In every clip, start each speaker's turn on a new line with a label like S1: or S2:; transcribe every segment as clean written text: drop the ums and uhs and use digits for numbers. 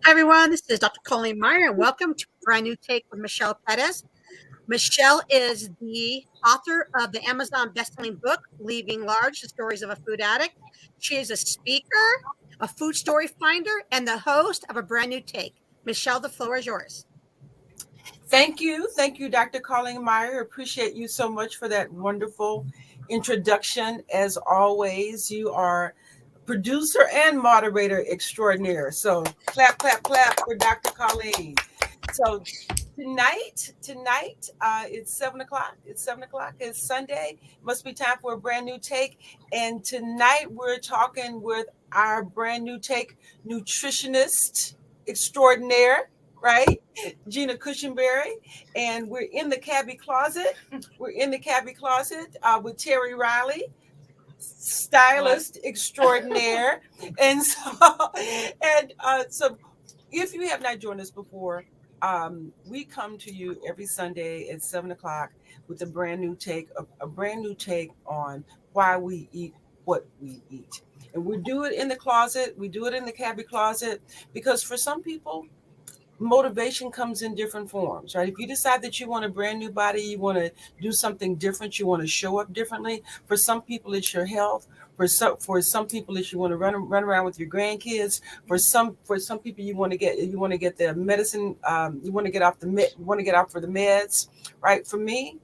S1: Hi, everyone. This is Dr. Colleen Meyer, and welcome to a brand new take with Michelle Petties. Michelle is the author of the Amazon bestselling book, Leaving Large, The Stories of a Food Addict. She is a speaker, a food story finder, and the host of a brand new take. Michelle, the floor is yours.
S2: Thank you. Thank you, Dr. Colleen Meyer. Appreciate you so much for that wonderful introduction. As always, you are producer and moderator extraordinaire. So clap, clap, clap for Dr. Colleen. So tonight, it's 7 o'clock. It's 7 o'clock. It's Sunday. Must be time for a brand new take. And tonight we're talking with our brand new take nutritionist extraordinaire, right? Gina Cushenberry. And we're in the cabbie closet. We're in the cabbie closet with Terry Riley, stylist extraordinaire. And so if you have not joined us before, we come to you every Sunday at 7 o'clock with a brand new take, a brand new take on why we eat what we eat. And we do it in the closet. We do it in the cabbie closet because for some people, motivation comes in different forms, right? If you decide that you want a brand new body, you want to do something different, you want to show up differently. For some people, it's your health. For some people, it's you want to run around with your grandkids. For some people, you want to get the medicine. You want to get off for the meds, right? For me,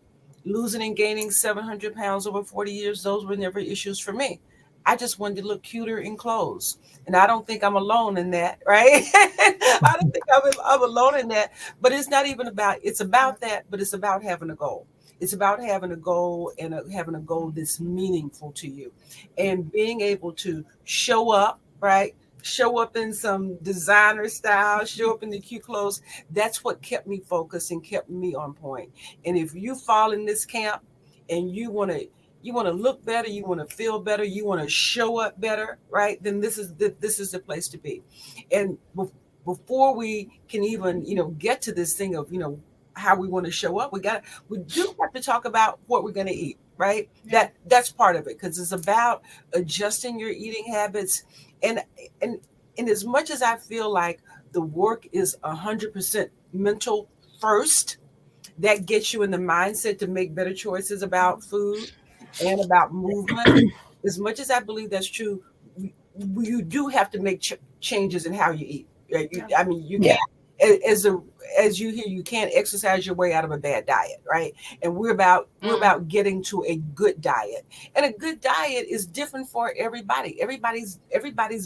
S2: losing and gaining 700 pounds over 40 years, those were never issues for me. I just wanted to look cuter in clothes. And I don't think I'm alone in that, right? I don't think I'm alone in that. But it's not even it's about that, but it's about having a goal. It's about having a goal and having a goal that's meaningful to you and being able to show up, right? Show up in some designer style, show up in the cute clothes. That's what kept me focused and kept me on point. And if you fall in this camp and you want to look better, you want to feel better, you want to show up better, right? Then this is the place to be. And before we can even get to this thing of how we want to show up, we do have to talk about what we're going to eat, right? That's part of it because it's about adjusting your eating habits. And as much as I feel like the work is 100% mental first, that gets you in the mindset to make better choices about food and about movement. As much as I believe that's true, you do have to make changes in how you eat. Right? I mean, you can't, as you hear, you can't exercise your way out of a bad diet, right? And we're about getting to a good diet, and a good diet is different for everybody. Everybody's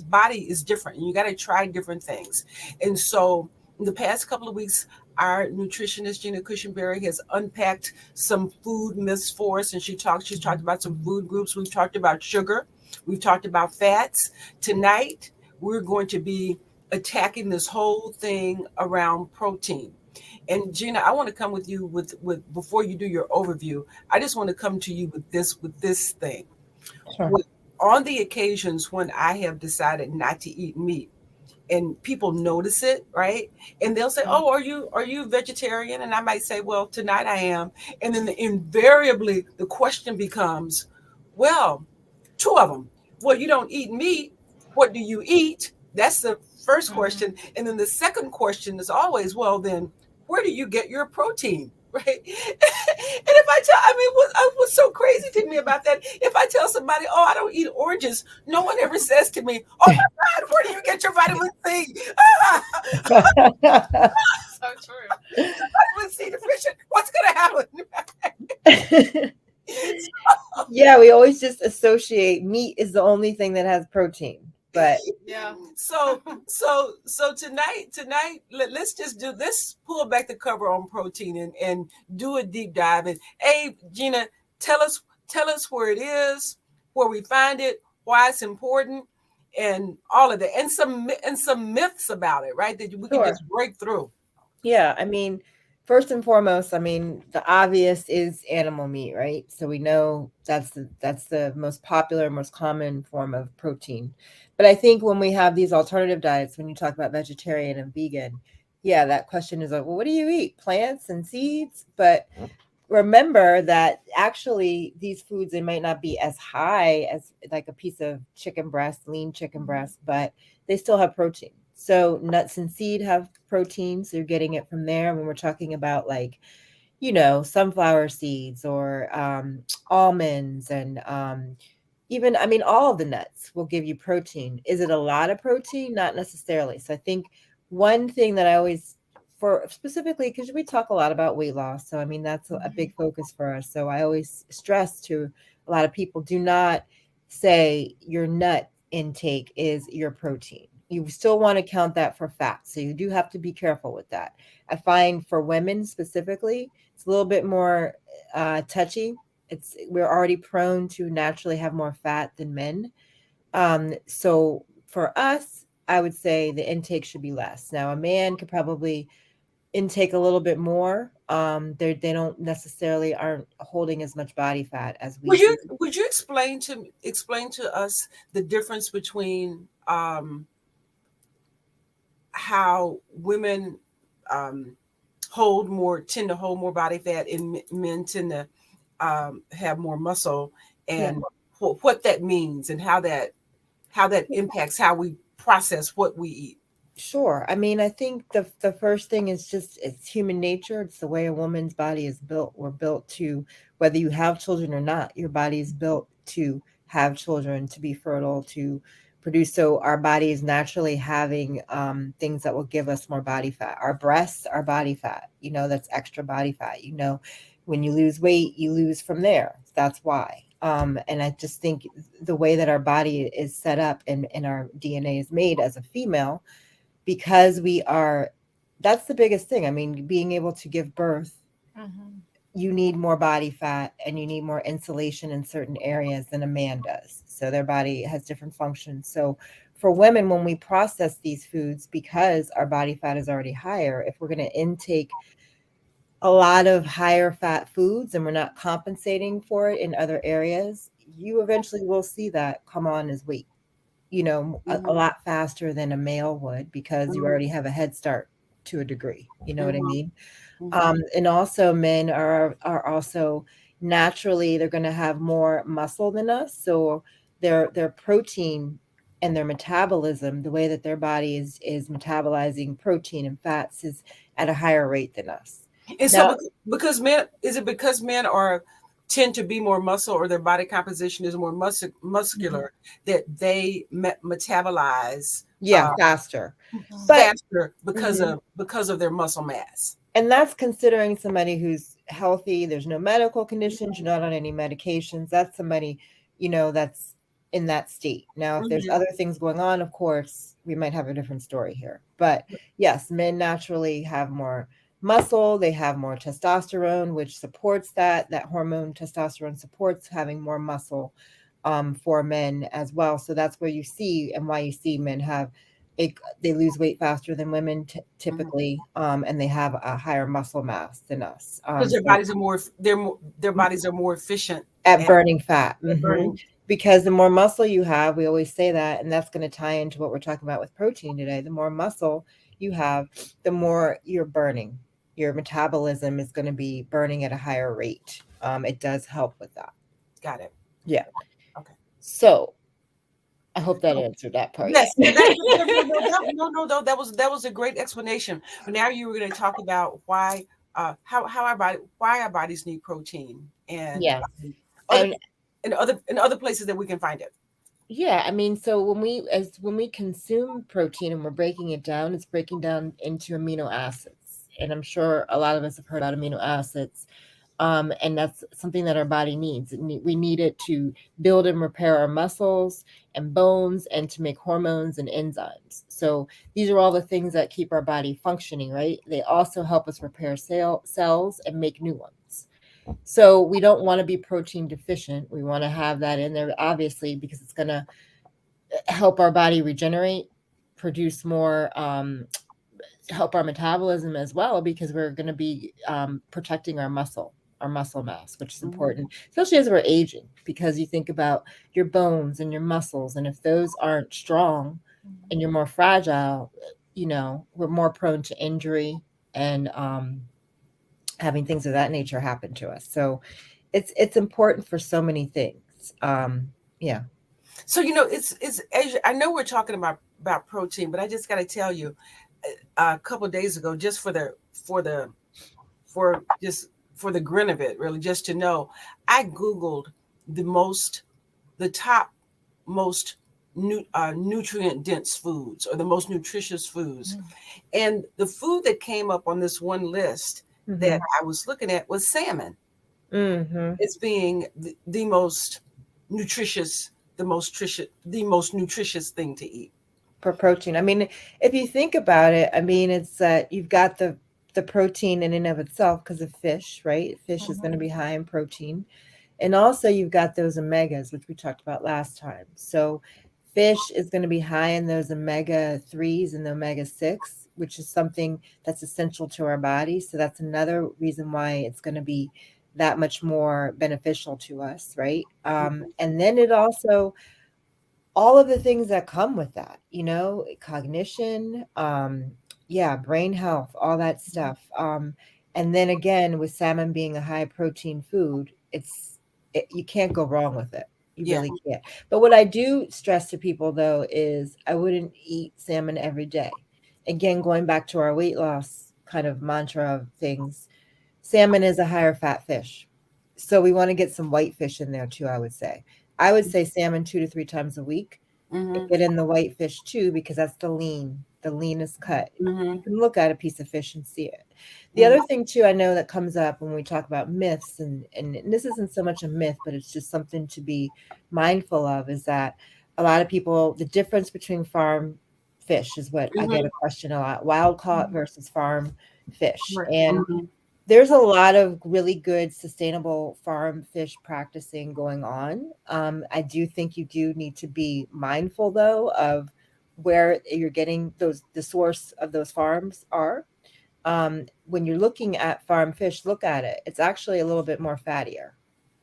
S2: body is different, and you got to try different things. And so, in the past couple of weeks, our nutritionist Gina Cushenberry has unpacked some food myths for us, and she's talked about some food groups. We've talked about sugar, we've talked about fats. Tonight, we're going to be attacking this whole thing around protein. And Gina, I want to come with you with before you do your overview. I just want to come to you with this thing.
S3: Sure.
S2: On the occasions when I have decided not to eat meat, and people notice it, right? And they'll say, "Oh, are you vegetarian?" And I might say, "Well, tonight I am." And then invariably the question becomes, "Well, two of them. Well, you don't eat meat. What do you eat?" That's the first question. And then the second question is always, "Well, then where do you get your protein?" Right? And if what's so crazy to me about that, if I tell somebody, "Oh, I don't eat oranges," no one ever says to me, "Oh my God, where do you get your vitamin C?" So true. Vitamin C deficient. What's going to happen?
S3: Yeah, we always just associate meat is the only thing that has protein. But
S2: yeah. So tonight, let's pull back the cover on protein and do a deep dive. And hey, Gina, tell us where it is, where we find it, why it's important, and all of that, and some myths about it, right? That we can just break through.
S3: Yeah, I mean, first and foremost, I mean, the obvious is animal meat, right? So we know that's the most popular, most common form of protein. But I think when we have these alternative diets, when you talk about vegetarian and vegan, yeah, that question is like, well, what do you eat? Plants and seeds? But remember that actually these foods, they might not be as high as like a piece of chicken breast, lean chicken breast, but they still have protein. So nuts and seed have protein, so you're getting it from there. When we're talking about like, sunflower seeds or almonds and even, I mean, all of the nuts will give you protein. Is it a lot of protein? Not necessarily. So I think one thing that I always, for specifically, because we talk a lot about weight loss. So, I mean, that's a big focus for us. So I always stress to a lot of people, do not say your nut intake is your protein. You still want to count that for fat. So you do have to be careful with that. I find for women specifically, it's a little bit more touchy. We're already prone to naturally have more fat than men. So for us, I would say the intake should be less. Now, a man could probably intake a little bit more. They don't necessarily aren't holding as much body fat as we
S2: Would
S3: do.
S2: you explain to us the difference between how women um, tend to hold more body fat, and men tend to have more muscle,
S3: Yeah.
S2: and what that means, and how that impacts how we process what we eat.
S3: Sure. I mean, I think the first thing is just it's human nature. It's the way a woman's body is built. We're built to, whether you have children or not, your body is built to have children, to be fertile, to produce. So our body is naturally having things that will give us more body fat. Our breasts are body fat. That's extra body fat. When you lose weight, you lose from there. That's why. And I just think the way that our body is set up and our DNA is made as a female, because that's the biggest thing. I mean, being able to give birth, you need more body fat and you need more insulation in certain areas than a man does. So their body has different functions. So for women, when we process these foods, because our body fat is already higher, if we're going to intake a lot of higher fat foods and we're not compensating for it in other areas, you eventually will see that come on as weight, a lot faster than a male would, because you already have a head start to a degree. You know what I mean? And also men are also naturally, they're going to have more muscle than us. So their protein and their metabolism, the way that their body is metabolizing protein and fats, is at a higher rate than us.
S2: And
S3: Now,
S2: so, because men, is it because men are tend to be more muscle, or their body composition is more muscular, that they metabolize
S3: yeah, faster. But
S2: faster because of their muscle mass?
S3: and that's considering somebody who's healthy, there's no medical conditions, you're not on any medications. That's somebody, that's in that state. Now, if there's other things going on, of course, we might have a different story here. But yes, men naturally have more muscle, they have more testosterone, which supports that hormone. Testosterone supports having more muscle for men as well. So that's where you see, and why you see men have they lose weight faster than women typically, and they have a higher muscle mass than us.
S2: Because their bodies are more their bodies are more efficient
S3: at
S2: at,
S3: burning fat.
S2: burning.
S3: Because the more muscle you have, we always say that, and that's going to tie into what we're talking about with protein today. The more muscle you have, the more you're burning. Your metabolism is going to be burning at a higher rate. It does help with that.
S2: Got it.
S3: Yeah.
S2: Okay.
S3: So I hope that answered that part.
S2: Yes, no, that was a great explanation. But now you were going to talk about why how why our bodies need protein, and
S3: Yes.
S2: other
S3: And
S2: other places that we can find it.
S3: yeah, I mean, so when we consume protein and we're breaking it down, it's breaking down into amino acids. And I'm sure a lot of us have heard about amino acids. And that's something that our body needs. We need it to build and repair our muscles and bones, and to make hormones and enzymes. So these are all the things that keep our body functioning, right? They also help us repair cells and make new ones. So we don't want to be protein deficient. We want to have that in there, obviously, because it's going to help our body regenerate, produce more, help our metabolism as well, because we're going to be protecting our muscle mass, which is important, especially as we're aging, because you think about your bones and your muscles, and if those aren't strong and you're more fragile, we're more prone to injury and having things of that nature happen to us. So it's important for so many things. Yeah.
S2: So it's I know we're talking about protein, but I just got to tell you, a couple of days ago, just for just for the grin of it, really, just to know, I googled the most the top most nutrient dense foods, or the most nutritious foods, and the food that came up on this one list that I was looking at was salmon.
S3: Mm-hmm.
S2: It's being the most nutritious, the most nutritious thing to eat.
S3: For protein. I mean, if you think about it, I mean, it's that you've got the protein in and of itself because of fish, right? Fish is going to be high in protein. And also you've got those omegas, which we talked about last time. So fish is going to be high in those omega 3s and the omega 6, which is something that's essential to our body. So that's another reason why it's going to be that much more beneficial to us, right? And then it also, all of the things that come with that, cognition, yeah, brain health, all that stuff. And then again, with salmon being a high protein food, you can't go wrong with it. You
S2: Yeah.
S3: really can't. But what I do stress to people though is I wouldn't eat salmon every day. Again, going back to our weight loss kind of mantra of things, salmon is a higher fat fish. So we want to get some white fish in there too, I would say. I would say salmon 2 to 3 times a week.
S2: Mm-hmm.
S3: Get in the white fish too, because that's the leanest cut.
S2: Mm-hmm.
S3: You can look at a piece of fish and see it. The other thing too, I know that comes up when we talk about myths, and this isn't so much a myth, but it's just something to be mindful of, is that a lot of people, the difference between farm fish is what I get a question a lot, wild caught versus farm fish. And there's a lot of really good sustainable farm fish practicing going on. I do think you do need to be mindful though of where you're getting the source of those farms are. When you're looking at farm fish, look at it. It's actually a little bit more fattier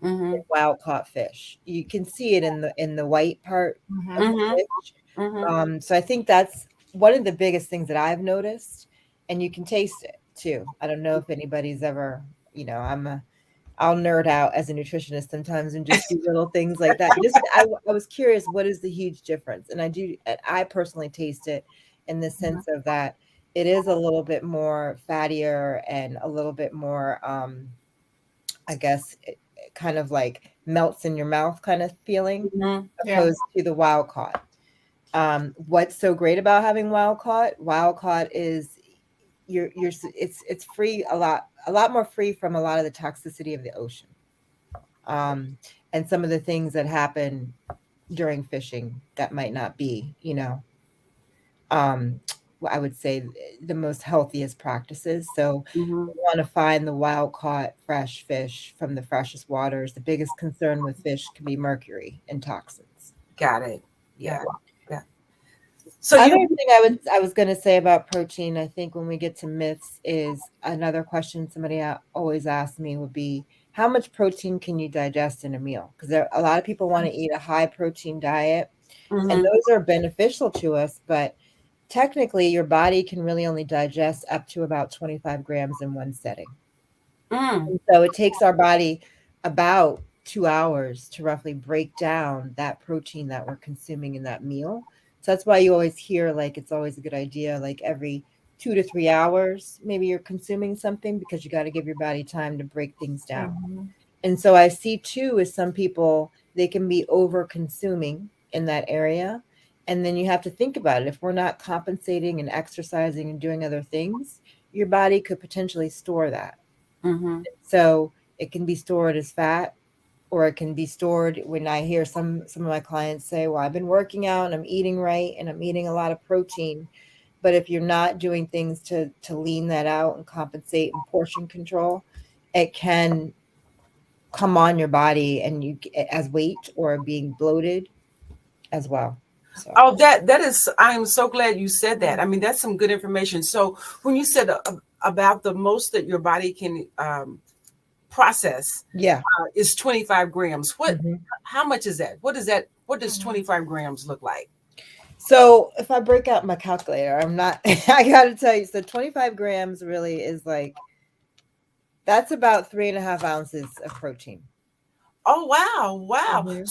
S2: Mm-hmm.
S3: than wild caught fish. You can see it in the white part of the
S2: Mm-hmm.
S3: fish.
S2: Mm-hmm.
S3: So I think that's one of the biggest things that I've noticed, and you can taste it too. I don't know if anybody's ever, I'll nerd out as a nutritionist sometimes and just do little things like that. I was curious, what is the huge difference? And I personally taste it in the sense of that it is a little bit more fattier and a little bit more, I guess, it kind of like melts in your mouth kind of feeling,
S2: Mm-hmm.
S1: Yeah.
S3: opposed to the wild caught. What's so great about having wild caught? Wild caught is it's free, a lot more free from a lot of the toxicity of the ocean, and some of the things that happen during fishing that might not be, I would say the most healthiest practices. So
S2: Mm-hmm.
S3: we want to find the wild caught fresh fish from the freshest waters. The biggest concern with fish can be mercury and toxins.
S2: Got it.
S3: Yeah.
S2: Yeah. So
S3: Other thing I was going to say about protein, I think when we get to myths, is another question somebody always asks me would be, how much protein can you digest in a meal? Because a lot of people want to eat a high protein diet, and
S2: Mm-hmm.
S3: those are beneficial to us, but technically your body can really only digest up to about 25 grams in one setting.
S2: Mm.
S3: And so it takes our body about 2 hours to roughly break down that protein that we're consuming in that meal. So that's why you always hear, like, it's always a good idea, like every 2 to 3 hours, maybe you're consuming something, because you got to give your body time to break things down. And so I see too, is some people, they can be over consuming in that area. And then you have to think about it. If we're not compensating and exercising and doing other things, your body could potentially store that.
S2: Mm-hmm.
S3: So it can be stored as fat, or it can be stored, when I hear some of my clients say, well, I've been working out and I'm eating right and I'm eating a lot of protein. But if you're not doing things to lean that out and compensate and portion control, it can come on your body and you as weight or being bloated as well. So
S2: Oh, that is. I'm so glad you said that. I mean, that's some good information. So when you said about the most that your body can process,
S3: yeah.
S2: is 25 grams.
S3: Mhm.
S2: How much is that? What is that? What does 25 grams look like?
S3: So if I break out my calculator, I'm not, I got to tell you, so 25 grams really is like, that's about 3.5 ounces of protein.
S2: Oh wow.
S3: Mhm.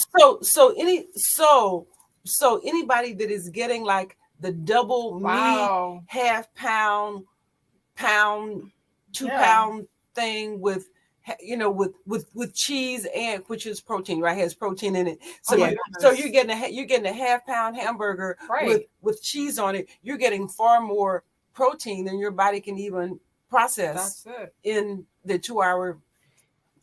S2: So anybody that is getting like the double meat half pound, 2 pound thing with with cheese, and which is protein, right? Has protein in it. So you're getting a half pound hamburger with cheese on it. You're getting far more protein than your body can even process in the 2 hour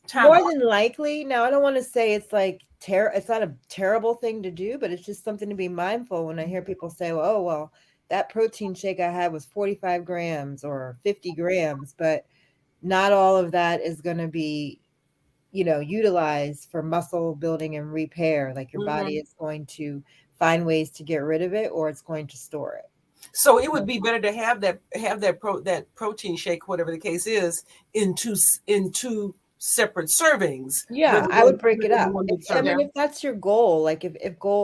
S2: time.
S3: More than likely. Now, I don't want to say it's like it's not a terrible thing to do, but it's just something to be mindful when I hear people say, well, oh, well, that protein shake I had was 45 grams or 50 grams, but not all of that is going to be, utilized for muscle building and repair. Like your body is going to find ways to get rid of it, or it's going to store it.
S2: So it would be better to have that protein shake, whatever the case is, in two separate servings.
S3: Yeah, I would break it up. If that's your goal, like if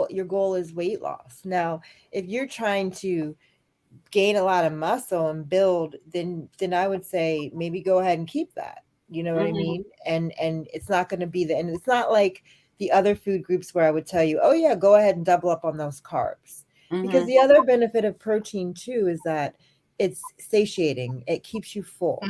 S3: your goal is weight loss. Now, if you're trying to gain a lot of muscle and build, then I would say maybe go ahead and keep that. You know what I mean? And it's not going to be and it's not like the other food groups where I would tell you, oh yeah, go ahead and double up on those carbs. Because the other benefit of protein too is that it's satiating. It keeps you full.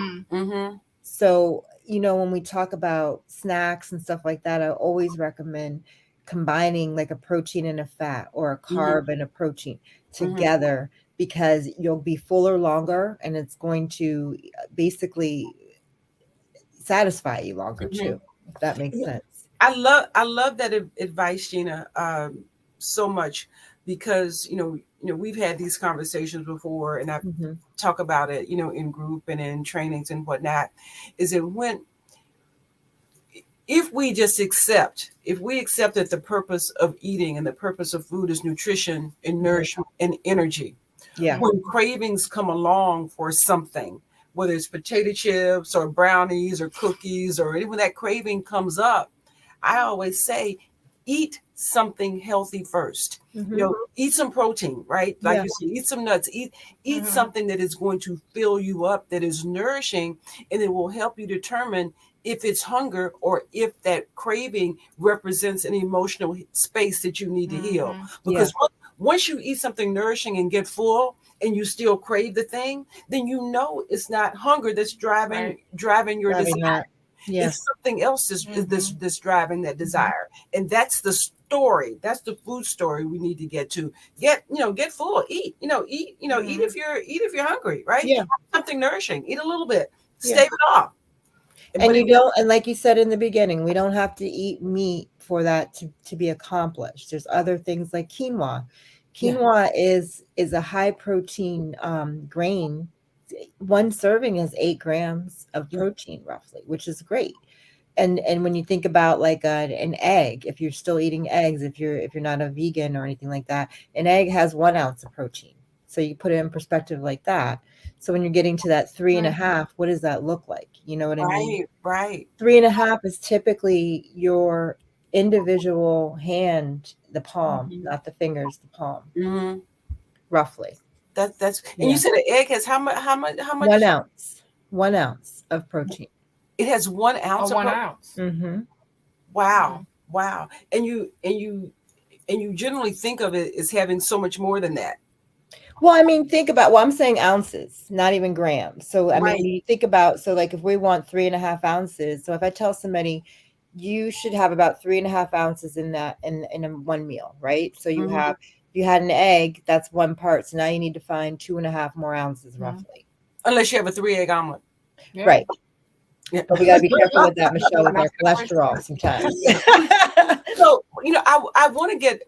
S3: So, when we talk about snacks and stuff like that, I always recommend combining like a protein and a fat, or a carb and a protein together, because you'll be fuller longer, and it's going to basically satisfy you longer too, if that makes sense.
S2: I love that advice, Gina, so much, because we've had these conversations before, and I've talk about it, in group and in trainings and whatnot. Is it if we accept that the purpose of eating and the purpose of food is nutrition and nourishment and energy.
S3: Yeah.
S2: When cravings come along for something, whether it's potato chips or brownies or cookies, or when that craving comes up, I always say, eat something healthy first. Eat some protein, right? Like you said, eat some nuts, eat something that is going to fill you up, that is nourishing, and it will help you determine if it's hunger or if that craving represents an emotional space that you need to heal. Because once you eat something nourishing and get full, and you still crave the thing, then it's not hunger that's driving your desire. It's something else that's driving that desire. And that's the story. That's the food story we need to get to. Get full, eat if you're hungry, right?
S3: Yeah.
S2: Something nourishing, eat a little bit, stave it off.
S3: And like you said in the beginning, we don't have to eat meat for that to be accomplished. There's other things like quinoa. Quinoa is a high protein grain. One serving is 8 grams of protein roughly, which is great. And when you think about like an egg, if you're still eating eggs, if you're not a vegan or anything like that, an egg has 1 ounce of protein. So you put it in perspective like that. So when you're getting to that 3.5, what does that look like? You know what I mean?
S2: Right.
S3: 3.5 is typically your individual hand, the palm, not the fingers, the palm, roughly.
S2: That's and you said an egg has how much?
S3: 1 ounce. 1 ounce of protein.
S2: It has 1 ounce.
S4: 1 ounce.
S2: Wow. And you generally think of it as having so much more than that.
S3: Well, I mean, I'm saying ounces, not even grams. So, I mean, you think about, so like if we want 3.5 ounces, so if I tell somebody you should have about 3.5 ounces in that, in one meal, right? So you have, if you had an egg, that's 1 part. So now you need to find 2.5 more ounces roughly.
S2: Unless you have a 3-egg omelet.
S3: Yeah. Right. Yeah. But we got to be careful with that, Michelle, with our cholesterol sometimes.
S2: So, I want to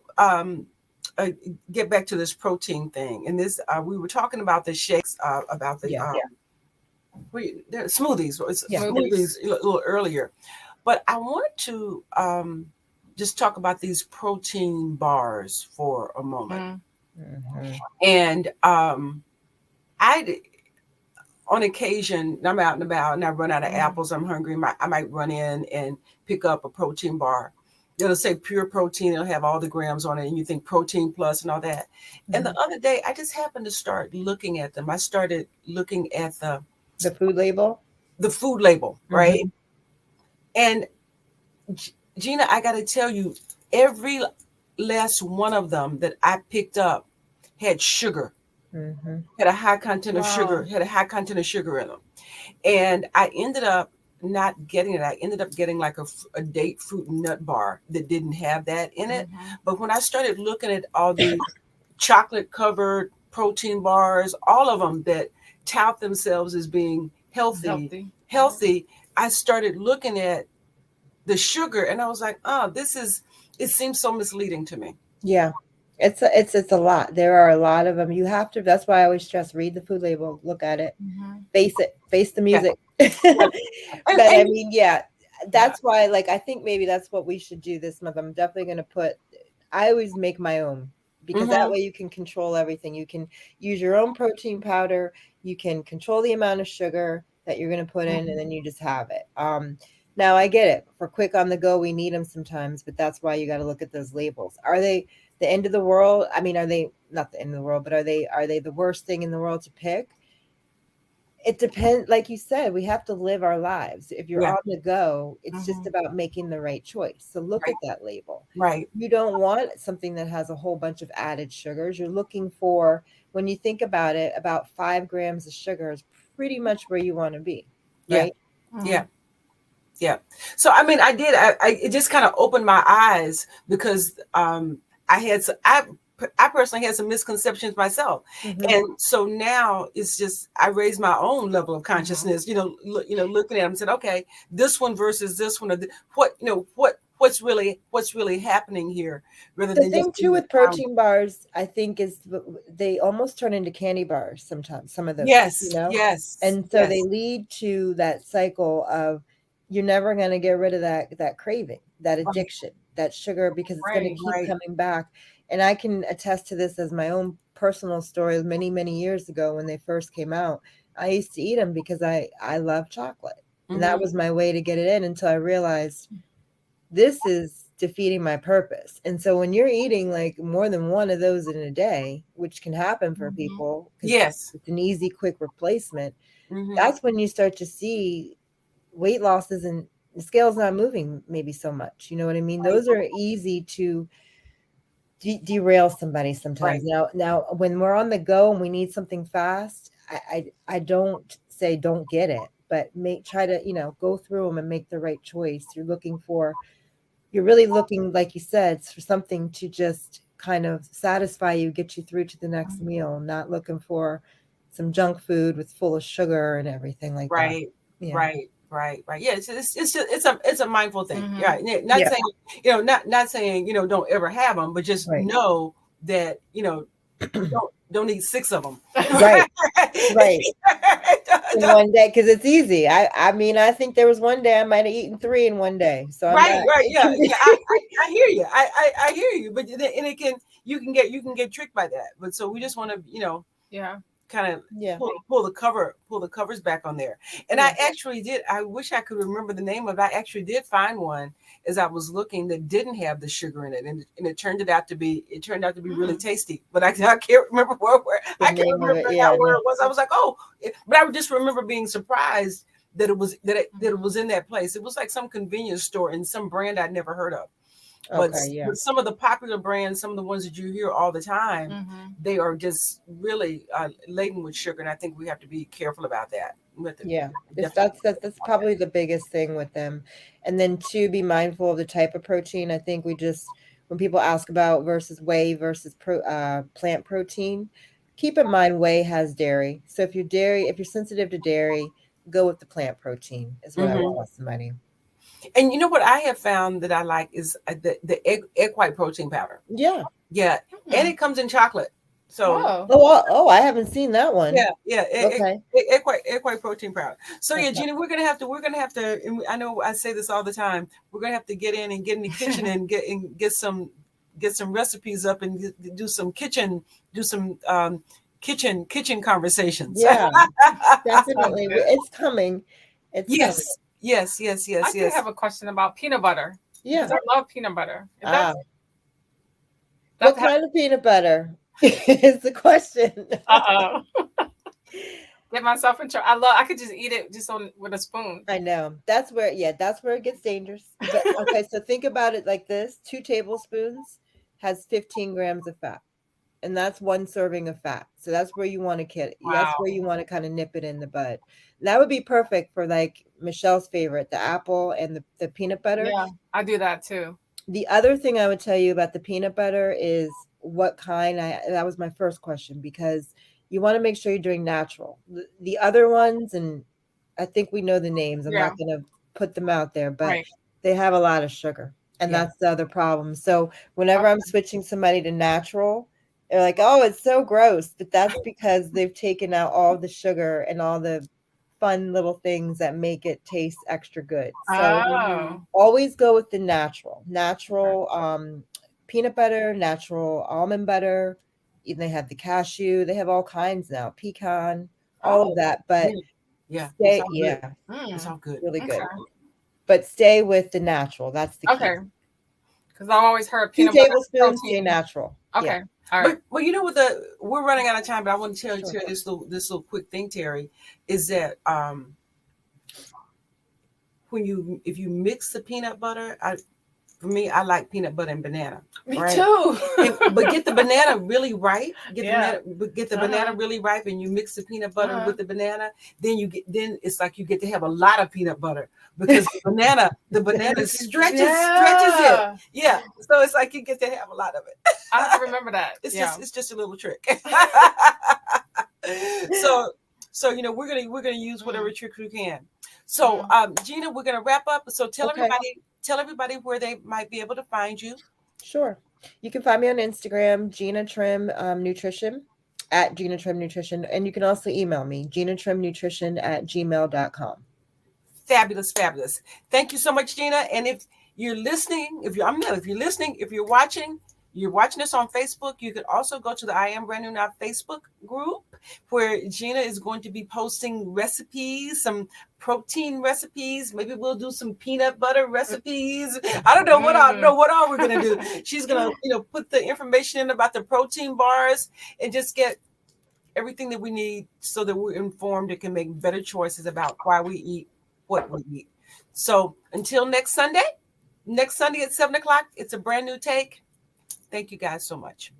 S2: get back to this protein thing. And this, we were talking about the shakes, about the smoothies a little earlier. But I wanted to just talk about these protein bars for a moment. And on occasion, I'm out and about and I run out of apples, I'm hungry, I might run in and pick up a protein bar. It'll say pure protein, it'll have all the grams on it, and you think protein plus and all that. And the other day, I just happened to start looking at them. I started looking at the
S3: food label.
S2: The food label, right? And Gina, I got to tell you, every last one of them that I picked up had sugar, had a high content of sugar, had a high content of sugar in them. And I ended up not getting it. I ended up getting like a date fruit nut bar that didn't have that in it. But when I started looking at all the chocolate covered protein bars, all of them that tout themselves as being healthy, I started looking at the sugar and I was like, oh, it seems so misleading to me.
S3: Yeah. It's a lot. There are a lot of them. You have to, that's why I always stress, read the food label, look at it, face the music. But I mean, yeah, that's why, like, I think maybe that's what we should do this month. I'm definitely going to I always make my own, because that way you can control everything. You can use your own protein powder. You can control the amount of sugar that you're going to put in, and then you just have it. Now I get it. For quick on the go, we need them sometimes, but that's why you got to look at those labels. Are they the end of the world? I mean, are they not the end of the world, but are they the worst thing in the world to pick? It depends. Like you said, we have to live our lives. If you're on the go, it's just about making the right choice. So look at that label.
S2: Right.
S3: You don't want something that has a whole bunch of added sugars. You're looking for, when you think about it, about 5 grams of sugar is pretty much where you want to be. Right.
S2: Yeah. So, I mean, it just kind of opened my eyes because I personally had some misconceptions myself. And so now it's just, I raised my own level of consciousness, looking at them and said, okay, this one versus this one, what's really happening here, rather
S3: The
S2: than
S3: thing
S2: just
S3: too with protein bars, I think, is they almost turn into candy bars sometimes, some of those,
S2: yes.
S3: And so they lead to that cycle of, you're never going to get rid of that craving, that addiction, that sugar, because it's going to keep coming back. And I can attest to this as my own personal story. Many, many years ago when they first came out, I used to eat them because I love chocolate. And that was my way to get it in, until I realized this is defeating my purpose. And so when you're eating like more than one of those in a day, which can happen for people,
S2: yes,
S3: it's an easy, quick replacement, that's when you start to see weight losses and the scale's not moving maybe so much. You know what I mean? Those are easy to derail somebody sometimes. Now, when we're on the go and we need something fast, I don't say don't get it, but try to, go through them and make the right choice. You're really looking, like you said, for something to just kind of satisfy you, get you through to the next meal, not looking for some junk food with full of sugar and everything like that. Yeah.
S2: Right. Yeah, it's a mindful thing. Yeah, not saying not saying don't ever have them, but just know that don't eat 6 of them.
S3: Right. In one day, because it's easy. I mean, I think there was one day I might have eaten 3 in one day. So
S2: yeah. I hear you. I hear you, but then, and you can get tricked by that. But so we just want to kind of pull the covers back on there. And I actually did. I wish I could remember the name of it. I actually did find one as I was looking that didn't have the sugar in it, and it turned out to be really tasty. But I can't remember where I can't remember where it was. I was like, oh, but I just remember being surprised that it was it was in that place. It was like some convenience store and some brand I'd never heard of. But some of the popular brands, some of the ones that you hear all the time, they are just really laden with sugar, and I think we have to be careful about that.
S3: That's probably the biggest thing with them. And then to be mindful of the type of protein. I think when people ask about versus whey versus plant protein, keep in mind whey has dairy. So if you're sensitive to dairy, go with the plant protein is what I would tell somebody.
S2: And you know what I have found that I like is the egg white protein powder.
S3: Yeah.
S2: And it comes in chocolate. So
S3: I haven't seen that one.
S2: Okay. Egg white protein powder. So Gina, we're gonna have to. And I know I say this all the time. We're gonna have to get in the kitchen and get some recipes up and do some kitchen conversations.
S3: Yeah, definitely. It's coming. Coming.
S2: Yes.
S4: I do have a question about peanut butter.
S3: Yeah.
S4: Because I love peanut butter.
S3: What kind of peanut butter is the question?
S4: get myself in trouble. I could just eat it just with a spoon.
S3: I know. That's where it gets dangerous. But okay, so think about it like this. 2 tablespoons has 15 grams of fat. And that's 1 serving of fat. So that's where you want to get it. That's where you want to kind of nip it in the bud. That would be perfect for like Michelle's favorite, the apple and the peanut butter.
S4: Yeah, I do that too.
S3: The other thing I would tell you about the peanut butter is what kind. That was my first question, because you want to make sure you're doing natural. The other ones, and I think we know the names. I'm not going to put them out there, but they have a lot of sugar. And that's the other problem. So whenever I'm switching somebody to natural, they're like, oh, it's so gross. But that's because they've taken out all the sugar and all the fun little things that make it taste extra good. So always go with the natural peanut butter, natural almond butter. Even they have the cashew. They have all kinds now, pecan, all of that. But
S2: it's all good.
S3: Really good. But stay with the natural. That's the key.
S4: Okay. Because I've always heard
S3: 2 tablespoons, stay natural.
S4: Okay.
S3: Yeah.
S4: All right.
S2: Well, you know what, we're running out of time, but I want to tell you this little quick thing, Terry, is that if you mix the peanut butter, for me, I like peanut butter and banana.
S4: Me too.
S2: But get the banana really ripe. Get the banana really ripe, and you mix the peanut butter with the banana. Then it's like you get to have a lot of peanut butter, because the banana stretches it. Yeah. So it's like you get to have a lot of it.
S4: I have to remember that.
S2: It's just a little trick. So we're gonna use whatever trick we can. So Gina, we're gonna wrap up. So tell everybody where they might be able to find you.
S3: Sure. You can find me on Instagram, Gina Trim Nutrition, at Gina Trim Nutrition. And you can also email me, ginatrimnutrition@gmail.com.
S2: Fabulous. Thank you so much, Gina. And if you're listening, if you're watching us on Facebook, you could also go to the I Am Brand New Now Facebook group, where Gina is going to be posting recipes, some protein recipes. Maybe we'll do some peanut butter recipes. I don't know what all we're going to do. She's going to, put the information in about the protein bars and just get everything that we need so that we're informed and can make better choices about why we eat what we eat. So until next Sunday at 7:00, it's a brand new take. Thank you guys so much.